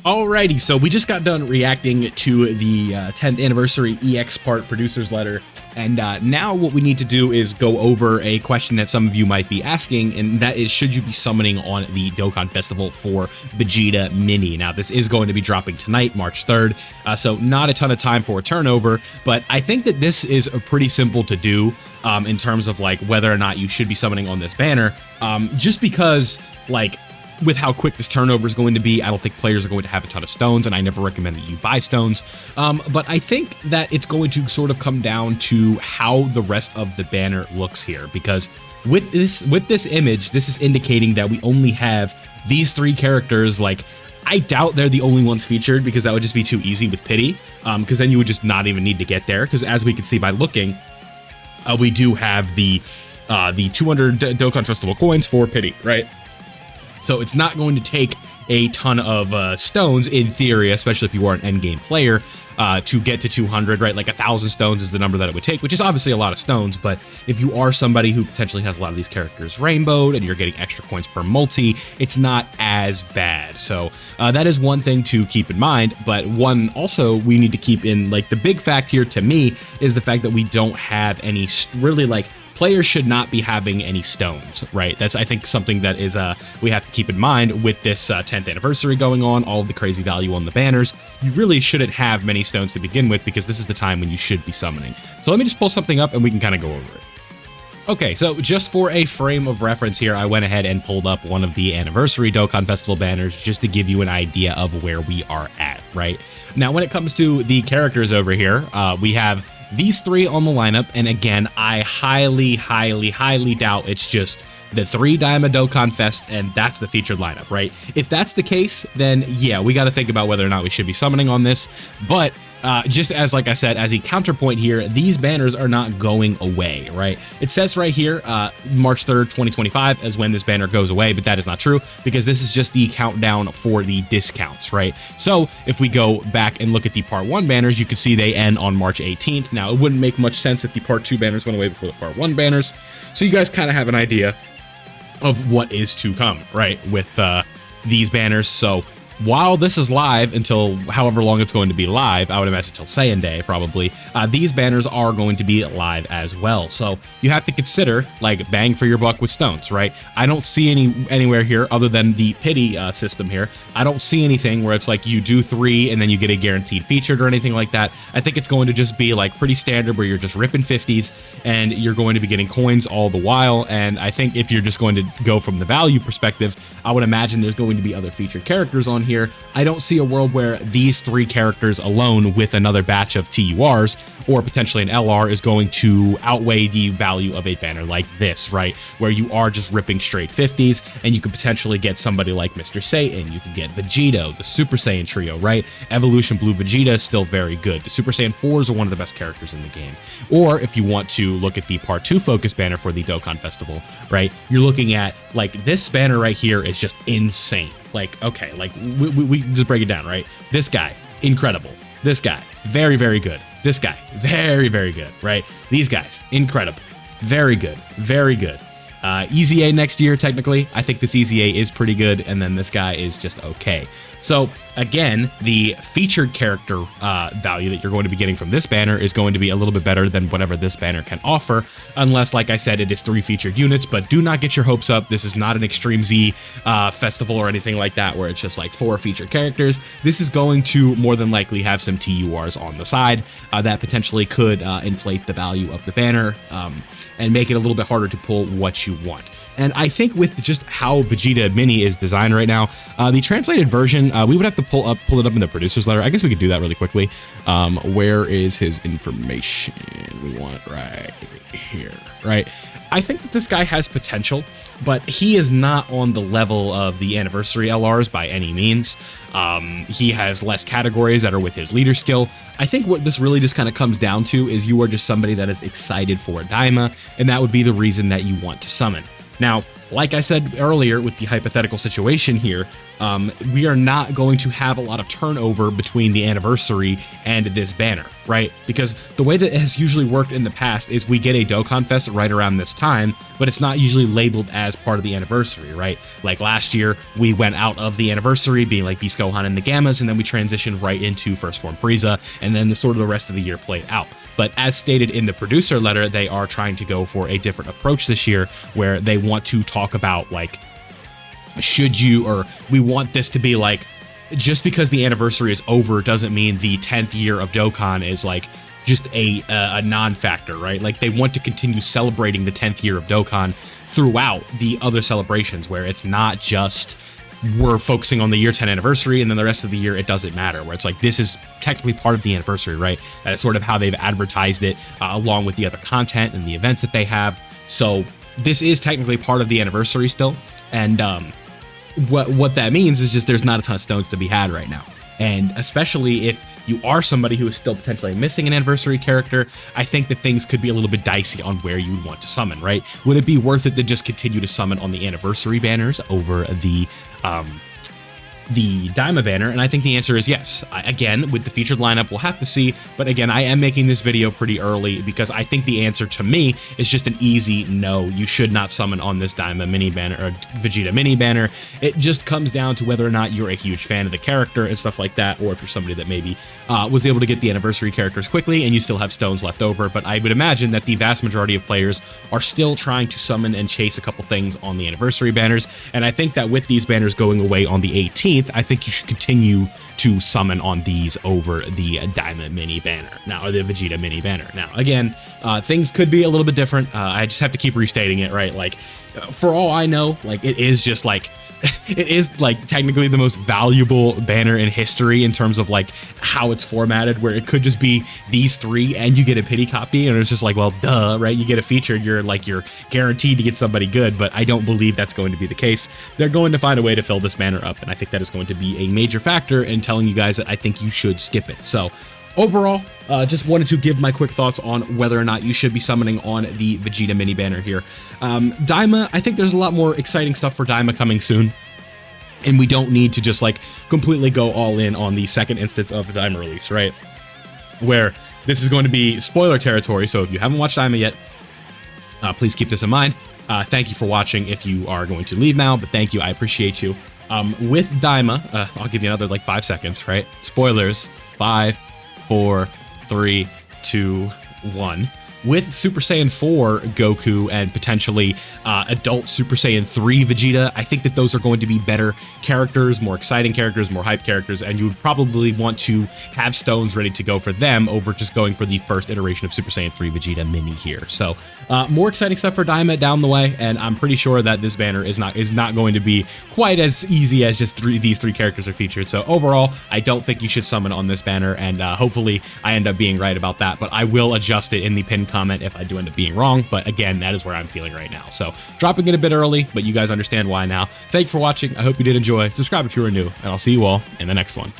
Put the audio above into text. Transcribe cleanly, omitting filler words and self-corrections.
Alrighty, so we just got done reacting to the 10th anniversary EX part producer's letter, and now what we need to do is go over a question that some of you might be asking, and that is, should you be summoning on the Dokkan Festival for Vegeta Mini? Now, this is going to be dropping tonight, March 3rd, so not a ton of time for a turnover, but I think that this is pretty simple to do in terms of like whether or not you should be summoning on this banner, just because like with how quick this turnover is going to be, I don't think players are going to have a ton of stones, and I never recommend that you buy stones. But I think that it's going to sort of come down to how the rest of the banner looks here, because with this image, this is indicating that we only have these three characters. Like, I doubt they're the only ones featured, because that would just be too easy with Pity, because then you would just not even need to get there, because as we can see by looking, we do have the 200 Dokkan Festival coins for Pity, right? So it's not going to take a ton of stones, in theory, especially if you are an endgame player, to get to 200, right? Like 1,000 stones is the number that it would take, which is obviously a lot of stones, but if you are somebody who potentially has a lot of these characters rainbowed and you're getting extra coins per multi, it's not as bad. So that is one thing to keep in mind, but one also we need to keep in, like, the big fact here to me is the fact that we don't have any really, like, players should not be having any stones, right? That's, I think, something that is we have to keep in mind with this 10th anniversary going on, all of the crazy value on the banners. You really shouldn't have many stones to begin with, because this is the time when you should be summoning. So let me just pull something up and we can kind of go over it. Okay, so just for a frame of reference here, I went ahead and pulled up one of the anniversary Dokkan Festival banners just to give you an idea of where we are at, right? Now, when it comes to the characters over here, we have these three on the lineup, and again, I highly doubt it's just the 3 Diamond Dokkan Fest and that's the featured lineup, right? If that's the case, then yeah, we got to think about whether or not we should be summoning on this, but just as, like I said, as a counterpoint here, these banners are not going away, right? It says right here, March 3rd, 2025 is when this banner goes away, but that is not true, because this is just the countdown for the discounts, right? So if we go back and look at the Part 1 banners, you can see they end on March 18th. Now, it wouldn't make much sense if the Part 2 banners went away before the Part 1 banners, so you guys kind of have an idea of what is to come, right, with these banners. So while this is live until however long it's going to be live, I would imagine till Saiyan Day probably, these banners are going to be live as well. So you have to consider, like, bang for your buck with stones, right? I don't see anywhere here other than the Pity system here. I don't see anything where it's like you do 3 and then you get a guaranteed featured or anything like that. I think it's going to just be like pretty standard where you're just ripping 50s and you're going to be getting coins all the while. And I think if you're just going to go from the value perspective, I would imagine there's going to be other featured characters on here. I don't see a world where these 3 characters alone with another batch of TURs or potentially an LR is going to outweigh the value of a banner like this, right? Where you are just ripping straight 50s and you could potentially get somebody like Mr. Satan, you could get Vegito, the Super Saiyan trio, right? Evolution Blue Vegeta is still very good. The Super Saiyan 4s are one of the best characters in the game. Or if you want to look at the Part 2 focus banner for the Dokkan Festival, right? You're looking at, like, this banner right here is just insane. Like, okay, like, we just break it down, right? This guy, incredible. This guy, very good. This guy, very good, right? These guys, incredible. Very good. Easy A next year, technically. I think this Easy A is pretty good, and then this guy is just okay. So, again, the featured character value that you're going to be getting from this banner is going to be a little bit better than whatever this banner can offer, unless, like I said, it is 3 featured units, but do not get your hopes up. This is not an Extreme Z festival or anything like that, where it's just like 4 featured characters. This is going to more than likely have some TURs on the side that potentially could inflate the value of the banner and make it a little bit harder to pull what you want. And I think with just how Vegeta Mini is designed right now, the translated version, we would have to pull it up in the producer's letter. I guess we could do that really quickly. Where is his information? We want right here, right? I think that this guy has potential, but he is not on the level of the anniversary LRs by any means. He has less categories that are with his leader skill. I think what this really just kind of comes down to is you are just somebody that is excited for a Daima, and that would be the reason that you want to summon. Now, like I said earlier with the hypothetical situation here, we are not going to have a lot of turnover between the anniversary and this banner, right? Because the way that it has usually worked in the past is we get a Dokkan Fest right around this time, but it's not usually labeled as part of the anniversary, right? Like last year, we went out of the anniversary being like Beast Gohan and the Gammas, and then we transitioned right into First Form Frieza, and then the sort of the rest of the year played out. But as stated in the producer letter, they are trying to go for a different approach this year, where they want to talk about like, should you, or we want this to be like, just because the anniversary is over doesn't mean the 10th year of Dokkan is like just a non-factor, right? Like they want to continue celebrating the 10th year of Dokkan throughout the other celebrations, where it's not just we're focusing on the year 10 anniversary and then the rest of the year it doesn't matter, where it's like this is technically part of the anniversary, right? That is sort of how they've advertised it, along with the other content and the events that they have. So this is technically part of the anniversary still, and what that means is just there's not a ton of stones to be had right now. And especially if you are somebody who is still potentially missing an anniversary character, I think that things could be a little bit dicey on where you would want to summon, right? Would it be worth it to just continue to summon on the anniversary banners over the Daima banner? And I think the answer is yes. Again, with the featured lineup, we'll have to see. But again, I am making this video pretty early because I think the answer to me is just an easy no. You should not summon on this Daima mini banner or Vegeta mini banner. It just comes down to whether or not you're a huge fan of the character and stuff like that, or if you're somebody that maybe was able to get the anniversary characters quickly and you still have stones left over. But I would imagine that the vast majority of players are still trying to summon and chase a couple things on the anniversary banners. And I think that with these banners going away on the 18th, I think you should continue to summon on these over the Daima mini banner now, or the Vegeta mini banner. Now, again, things could be a little bit different. I just have to keep restating it, right? Like, for all I know, like it is just like it is like technically the most valuable banner in history in terms of like how it's formatted, where it could just be these three and you get a pity copy, and it's just like, well, duh, right? You get a featured, you're guaranteed to get somebody good, but I don't believe that's going to be the case. They're going to find a way to fill this banner up, and I think that is going to be a major factor in telling you guys that I think you should skip it. So overall, just wanted to give my quick thoughts on whether or not you should be summoning on the Vegeta mini banner here. Daima, I think there's a lot more exciting stuff for Daima coming soon, and we don't need to just like completely go all in on the second instance of the Daima release, right? Where this is going to be spoiler territory, so if you haven't watched Daima yet, please keep this in mind. Thank you for watching if you are going to leave now, but thank you, I appreciate you. With Daima, I'll give you another like 5 seconds, right? Spoilers, 5, 4, 3, 2, 1. With Super Saiyan 4 Goku and potentially adult Super Saiyan 3 Vegeta, I think that those are going to be better characters, more exciting characters, more hype characters, and you would probably want to have stones ready to go for them over just going for the first iteration of Super Saiyan 3 Vegeta mini here. So more exciting stuff for Daima down the way, and I'm pretty sure that this banner is not going to be quite as easy as just these three characters are featured. So overall, I don't think you should summon on this banner, and hopefully I end up being right about that, but I will adjust it in the pinned comment if I do end up being wrong. But again, that is where I'm feeling right now. So dropping it a bit early, but you guys understand why now. Thank you for watching. I hope you did enjoy. Subscribe if you are new, and I'll see you all in the next one.